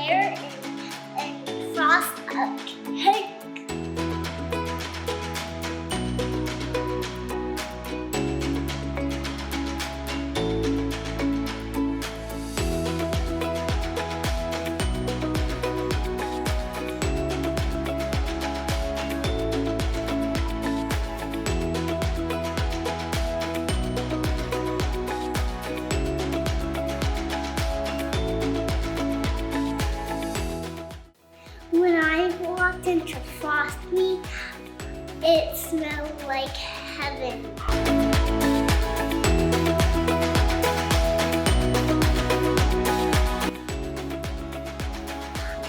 layer and frost a cake. When I walked into Frost Me, it smelled like heaven.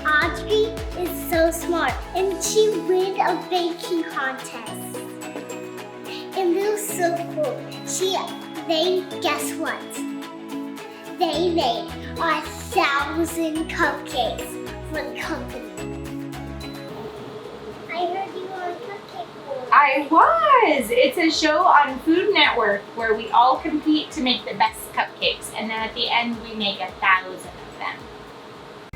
Audrey is so smart, and she won a baking contest. And it was so cool. Guess what? They made 1,000 cupcakes for the company. I heard you were a cupcake board. I was! It's a show on Food Network where we all compete to make the best cupcakes, and then at the end we make 1,000 of them.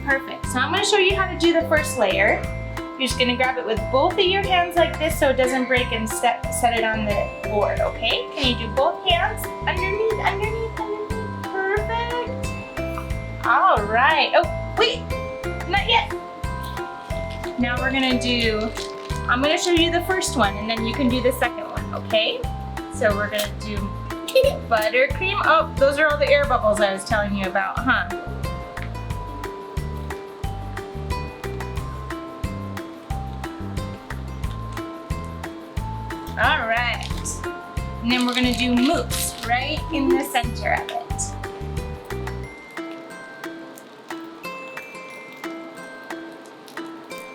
Perfect. So I'm going to show you how to do the first layer. You're just going to grab it with both of your hands like this so it doesn't break and set it on the board, okay? Can you do both hands? Underneath, underneath, underneath. Perfect. All right. Oh, wait. Not yet. Now we're going to do, I'm going to show you the first one and then you can do the second one, okay? So we're going to do buttercream. Oh, those are all the air bubbles I was telling you about, huh? All right, and then we're gonna do mousse right in the center of it.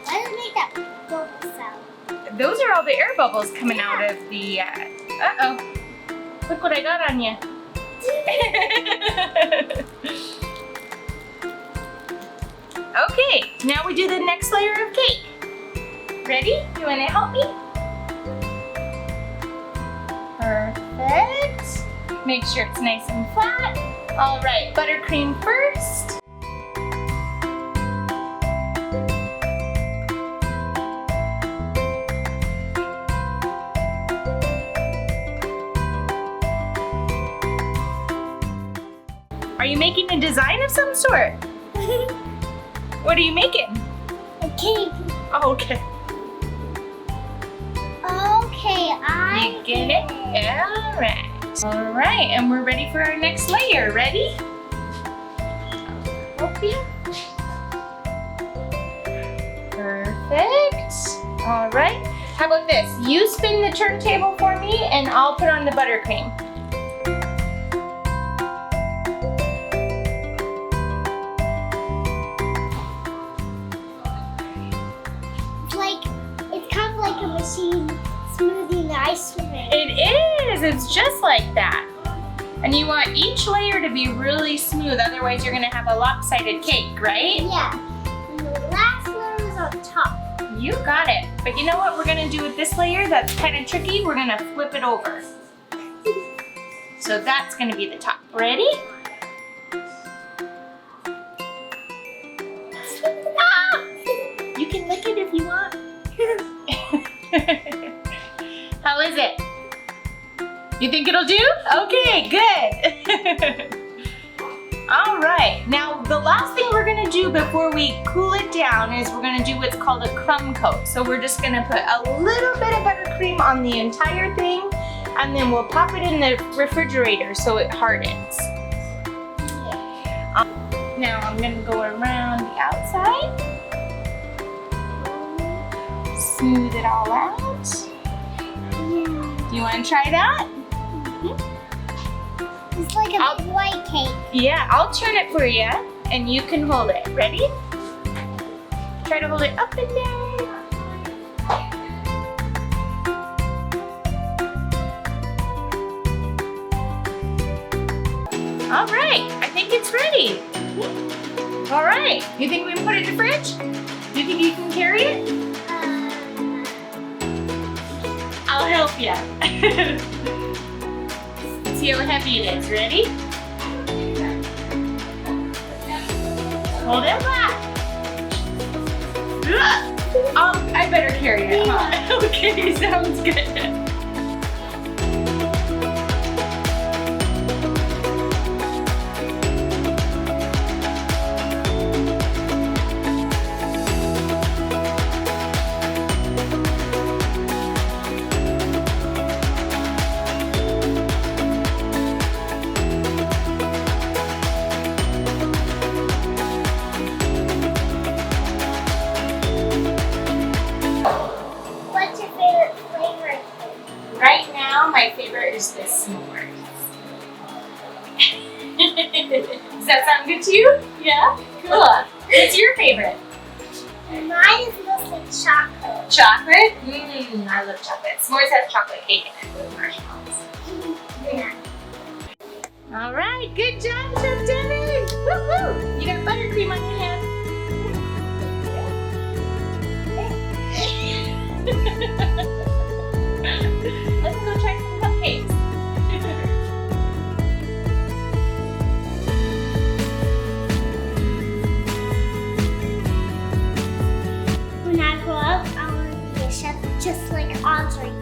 Why does it make that bubble sound? Those are all the air bubbles coming out of the, uh-oh. Look what I got on you. Okay, now we do the next layer of cake. Ready? You wanna help me? Perfect. Make sure it's nice and flat. All right, buttercream first. Are you making a design of some sort? What are you making? A cake. Oh, okay. Okay, You get it? All right. All right, and we're ready for our next layer. Ready? Help you. Perfect. All right. How about this? You spin the turntable for me, and I'll put on the buttercream. It's kind of like a machine smoothing the ice cream. It is. It's just like that. And you want each layer to be really smooth, otherwise you're gonna have a lopsided cake, right? Yeah. And the last layer is on top. You got it. But you know what we're gonna do with this layer that's kind of tricky? We're gonna flip it over. So that's gonna be the top. Ready? Ah! You can lick it if you want. How is it? You think it'll do? Okay, good. All right, now the last thing we're gonna do before we cool it down is we're gonna do what's called a crumb coat. So we're just gonna put a little bit of buttercream on the entire thing, and then we'll pop it in the refrigerator so it hardens. Now I'm gonna go around the outside. Smooth it all out. Do you want to try that? It's like a big white cake. Yeah, I'll turn it for you and you can hold it. Ready? Try to hold it up and down. All right, I think it's ready. All right, you think we can put it in the fridge? You think you can carry it? I'll help you. See how heavy it is. Ready? Hold it flat. I better carry it, huh? Okay, sounds good. What's your favorite flavor? Right now, my favorite is the s'mores. Does that sound good to you? Yeah? Cool. What's your favorite? Mine is mostly chocolate. Chocolate? I love chocolate. S'mores has chocolate cake in it with marshmallows. Yeah. All right, good job, Chef Devyn. Woo-hoo! You got buttercream on your hand. Let's go try some cupcakes. When I grow up, I want to be a chef just like Audrey.